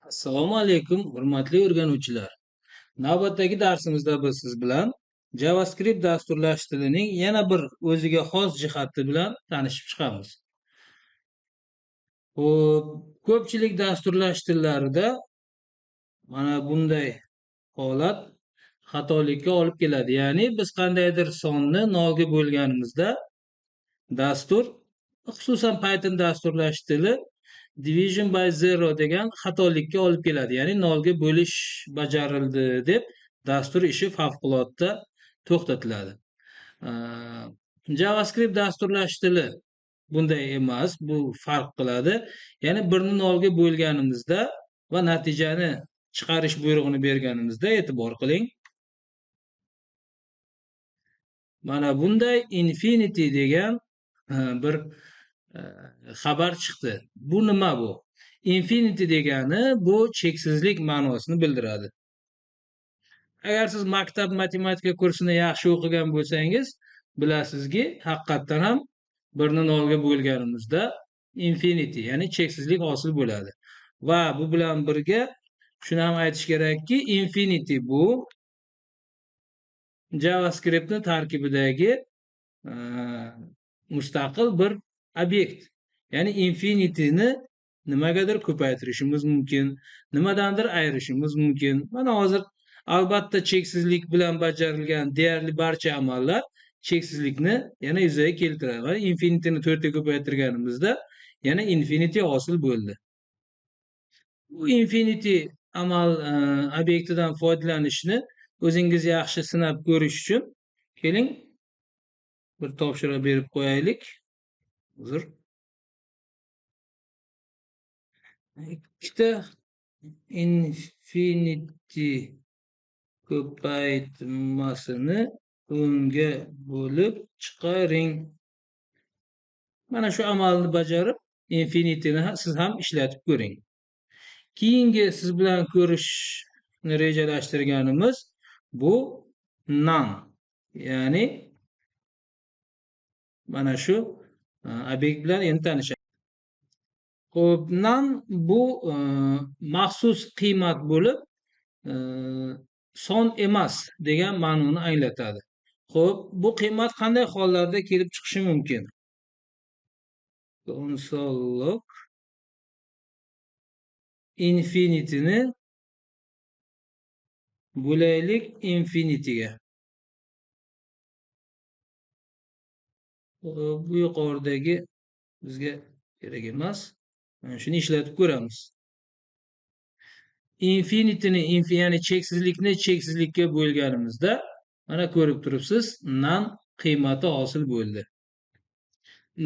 Assalomu alaykum, hurmatli o'rganuvchilar. Navbatdagi darsimizda biz siz bilan JavaScript dasturlash tilining yana bir o'ziga xos jihati bilan tanishib chiqamiz. Xo'p, ko'pchilik dasturlash tillarida mana bunday holat xatolikka olib keladi. Ya'ni biz qandaydir sonni nolga bo'lganimizda dastur, xususan Python dasturlash tili division by zero degan xatolikka olib keladi. Ya'ni nolga bo'lish bajarildi deb dastur ishi favqulodda to'xtatiladi. JavaScript dasturlash tili bunday emas, bu farq qiladi. Ya'ni birni nolga bo'lganimizda va natijani chiqarish buyrug'ini berganimizda e'tibor qiling. Mana bunday infinity degan bir xabar chiqdi. Bu nima bu? Infinity degani bu cheksizlik ma'nosini bildiradi. Agar siz maktab matematika kursini yaxshi o'qigan bo'lsangiz, bilasizki, haqiqatdan ham birni nolga bo'lganimizda infinity, ya'ni cheksizlik hosil bo'ladi. Va bu bilan birga shuni ham aytish kerakki, infinity bu JavaScriptning tarkibidagi mustaqil bir obyekt. Ya'ni infinityni nimagadir ko'paytirishimiz mumkin, nimadandir ayirishimiz mumkin. Mana hozir albatta cheksizlik bilan bajarilgan deyarli barcha amallar cheksizlikni yana yuzaga keltiradi. Va infinityni 4 ga ko'paytirganimizda yana infinity hosil bo'ldi. Bu infinity amal obyektidan foydalanishni o'zingiz yaxshi sinab ko'rish uchun keling bir topshiriq berib qo'yaylik. Hozir ikkita infinity ko'paytmasini o'nga bo'lib chiqaring. Mana shu amalni bajarib infinityni siz ham ishlatib ko'ring. Keyingi siz bilan ko'rishni rejalashtirganimiz bu none. Ya'ni mana shu obyekt bilan endi tanishamiz. Xo'p, none bu maxsus qiymat bo'lib son emas degan ma'noni anglatadi. Xo'p, bu qiymat qanday hollarda kelib chiqishi mumkin? Console infinityni bo'laylik infinityga. Bu yuqoridagi bizga kerak emas. Mana shuni ishlatib ko'ramiz. Infinityni ya'ni cheksizlikni cheksizlikka bo'lganimizda mana ko'rib turibsiz, none qiymati hosil bo'ldi.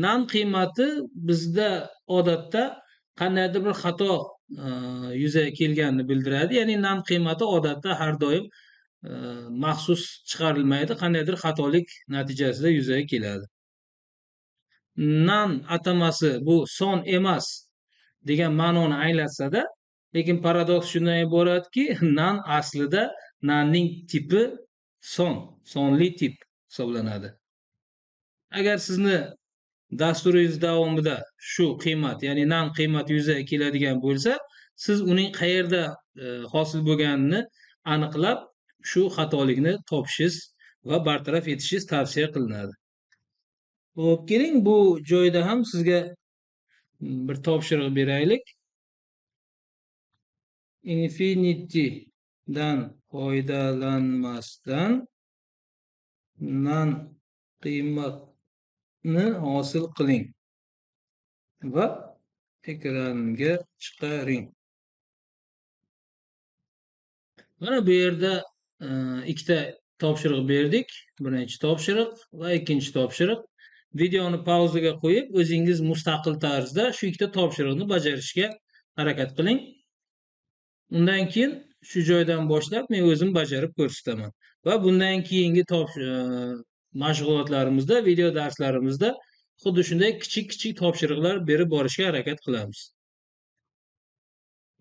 None qiymati bizda odatda qandaydir bir xato yuzaga kelganini bildiradi. Ya'ni none qiymati odatda har doim maxsus chiqarilmaydi, qandaydir xatolik natijasida yuzaga keladi. None atamasi bu son emas degan ma'noni anglatsa-da, lekin paradoks shundan iboratki, none aslida nonening tipi sonli tip hisoblanadi. Agar sizni dasturingiz davomida shu qiymat, ya'ni none qiymati yuzaga keladigan bo'lsa, siz uning qayerda hosil bo'lganini aniqlab, shu xatolikni topishingiz va bartaraf etishingiz tavsiya qilinadi. Xo'p, keling bu joyda ham sizga bir topshiriq beraylik. Infinity dan foydalanmasdan none qiymatni hosil qiling va ekranga chiqaring. Mana bu yerda ikkita topshiriq berdik. Birinchi topshiriq va ikkinchi topshiriq. Videoni pauzaga qo'yib, o'zingiz mustaqil tarzda shu ikkita topshiriqni bajarishga harakat qiling. Undan keyin shu joydan boshlab men o'zim bajarib ko'rsataman. Va bundan keyingi mashg'ulotlarimizda, video darslarimizda xuddi shunday kichik topshiriqlar berib borishga harakat qilamiz.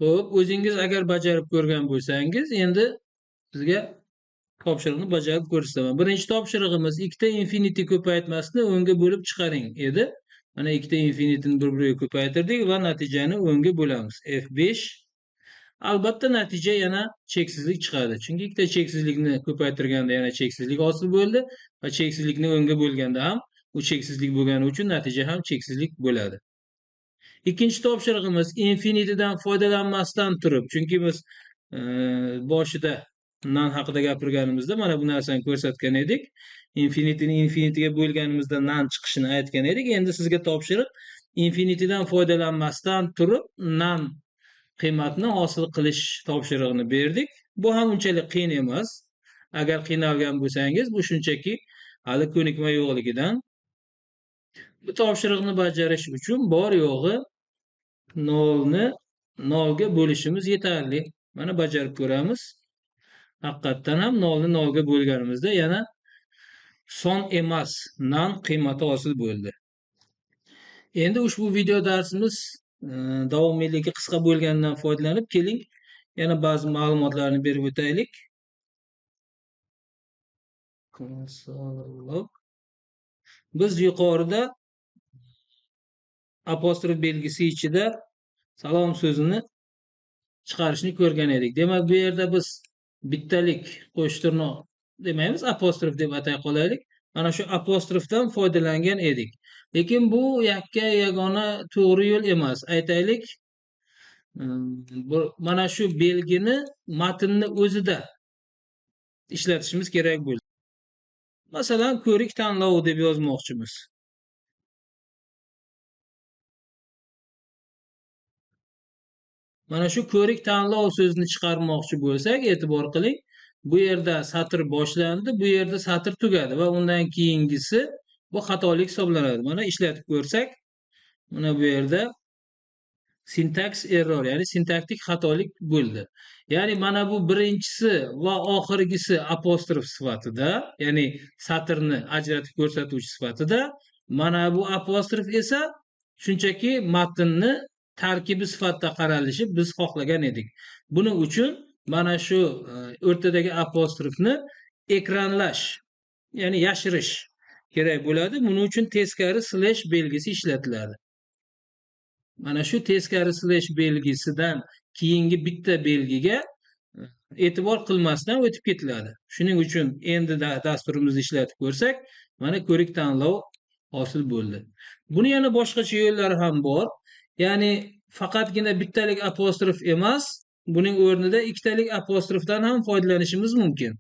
Xo'p, o'zingiz agar bajarib ko'rgan bo'lsangiz, endi sizga topshiriqni bajarib ko'rsataman. Birinchi topshirig'imiz ikkita infinity ko'paytmasini o'nga bo'lib chiqaring edi. Mana ikkita infinityni bir-biriga ko'paytirdik va natijani o'nga bo'lamiz. F5 Albatta natija yana cheksizlik chiqadi. Chunki ikkita cheksizlikni ko'paytirganda yana cheksizlik hosil bo'ldi va cheksizlikni o'nga bo'lganda ham u cheksizlik bo'lgani uchun natija ham cheksizlik bo'ladi. Ikkinchi topshirig'imiz infinitydan foydalanmasdan turib, chunki biz boshida nan haqida gapirganimizda mana bu narsani ko'rsatgan edik. Infinityni infinityga bo'lganimizda nan chiqishini aytgan edik. Endi sizga topshiriq infinitydan foydalanmasdan turib nan qiymatni hosil qilish topshirig'ini berdik. Bu ham unchalik qiyin emas. Agar qiynalgan bo'lsangiz, bu shunchaki hali ko'nikma yo'qligidan. Bu topshiriqni bajarish uchun bor yo'g'i 0 ni 0 ga bo'lishimiz yetarli. Mana bajarib ko'ramiz. Haqiqatdan ham 0 ni 0 ga bo'lganimizda yana son emas, nan qiymati hosil bo'ldi. Endi ushbu video darsimiz davomiyligi qisqa bo'lganidan foydalanib, keling yana ba'zi ma'lumotlarni berib o'taylik. Biz yuqorida apostrof belgisi ichida salom so'zini chiqarishni ko'rgan edik. Demak, bu yerda biz bittalik qo'shtirnoq demaymiz, apostrof deb atay qolaylik. Mana shu apostrofdan foydalangan edik. Lekin bu yakka yagona to'g'ri yo'l emas. Aytaylik, mana shu belgini matnni o'zida ishlatishimiz kerak bo'ldi. Masalan, ko'rik tanlovi deb yozmoqchimiz. Mana shu ko'rik tanlov so'zini chiqarmoqchi bo'lsak, e'tibor qiling. Bu yerda satr boshlandi, bu yerda satr tugadi va undan keyingisi bu xatolik hisoblanadi. Mana ishlatib ko'rsak, mana bu yerda syntax error, ya'ni sintaktik xatolik bo'ldi. Ya'ni mana bu birinchisi va oxirgisi apostrof sifatida, ya'ni satrni ajratib ko'rsatuvchi sifatida, mana bu apostrof esa shunchaki matnni tarkibi sifatida qaralishi biz xohlagan edik. Buning uchun mana shu o'rtadagi apostrofni ekranlash, ya'ni yashirish kerak bo'ladi. Buning uchun teskari slash belgisi ishlatiladi. Mana shu teskari slash belgisidan keyingi bitta belgiga e'tibor qilmasdan o'tib ketiladi. Shuning uchun endi dasturimizni ishlatib ko'rsak, mana ko'rik tanlov hosil bo'ldi. Buni yana boshqacha yo'llari ham bor. Ya'ni faqatgina bittalik apostrof emas, buning o'rnida ikkitalik apostrofdan ham foydalanishimiz mumkin.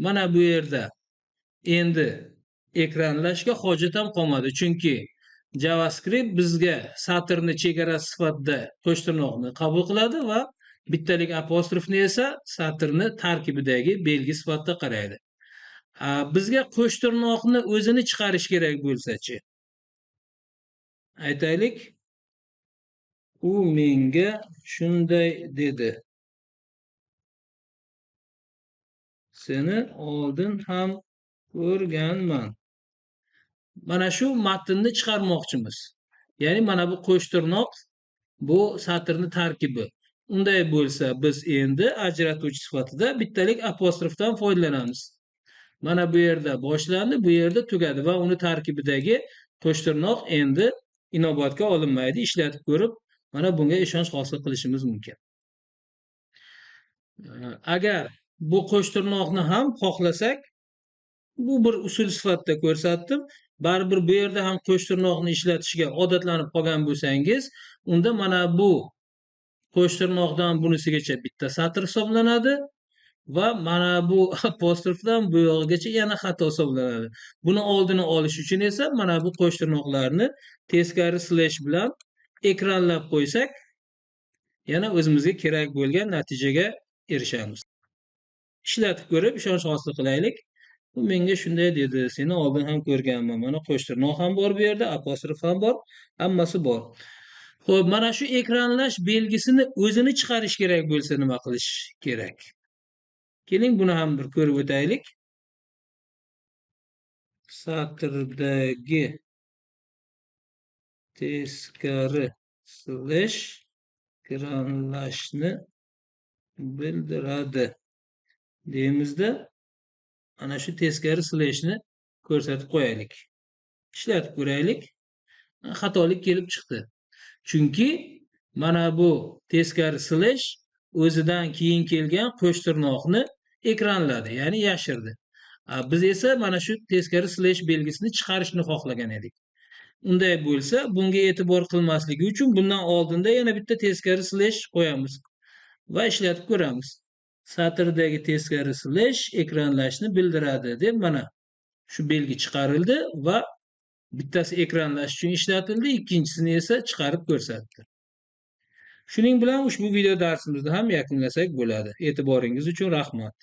Mana bu yerda endi ekranlashga hojat ham qolmadi, chunki JavaScript bizga satrni chegarasi sifatida qo'shtirnoqni qabul qiladi va bittalik apostrofni esa satrni tarkibidagi belgi sifatida qaraydi. Bizga qo'shtirnoqni o'zini chiqarish kerak bo'lsa-chi? Aytaylik, u menga shunday dedi. Seni oldin ham ko'rganman. Mana shu matnni chiqarmoqchimiz. Ya'ni mana bu qo'shtirnoq, bu satrni tarkibi. Unday bo'lsa, biz endi ajratuvchi sifatida bittalik apostrofdan foydalanamiz. Mana bu yerda boshlandi, bu yerda tugadi va uni tarkibidagi qo'shtirnoq endi inobatga olinmaydi. Ishlatib ko'rib, mana bunga ishonch hosil qilishimiz mumkin. Agar bu qo'shtirnoqni ham xohlasak, bu bir usul sifatida ko'rsatdim. Baribir bu yerda ham qo'shtirnoqni ishlatishga odatlanib qolgan bo'lsangiz, unda mana bu qo'shtirnoqdan bunisigacha bitta satr hisoblanadi va mana bu apostrofdan bu yog'igacha yana xato hisoblanadi. Buni oldini olish uchun esa mana bu qo'shtirnoqlarni teskari slash bilan ekranlab qo'ysak, yana o'zimizga kerak bo'lgan natijaga erishamiz. Ishlatib ko'rib ishonch hosil qilaylik. U menga shunday dedi, seni oldin ham ko'rganman. Mana qo'shtirnoq ham bor bu yerda, apostrof ham bor, hammasi bor. Xo'p, mana shu ekranlash belgisini o'zini chiqarish kerak bo'lsa nima qilish kerak? Keling, buni ham bir ko'rib o'taylik. Satrdagi teskari slash ekranlashni bildiradi deymizda, ana shu teskari slashni ko'rsatib qo'yaylik. Ishlatib ko'raylik. Xatolik kelib chiqdi. Chunki mana bu teskari slash o'zidan keyin kelgan qo'sh tirnoqni ekranladi, ya'ni yashirdi. Biz esa mana shu teskari slash belgisini chiqarishni xohlagan edik. Unday bo'lsa, bunga e'tibor qilmasligi uchun bundan oldinda yana bitta teskari slash qo'yamiz va ishlatib ko'ramiz. Satrdagi teskari slash ekranlashni bildiradi deb mana shu belgi chiqarildi va bittasi ekranlash uchun ishlatildi, ikkinchisini esa chiqarib ko'rsatdi. Shuning bilan ushbu video darsimizni ham yakunlasak bo'ladi. E'tiboringiz uchun rahmat.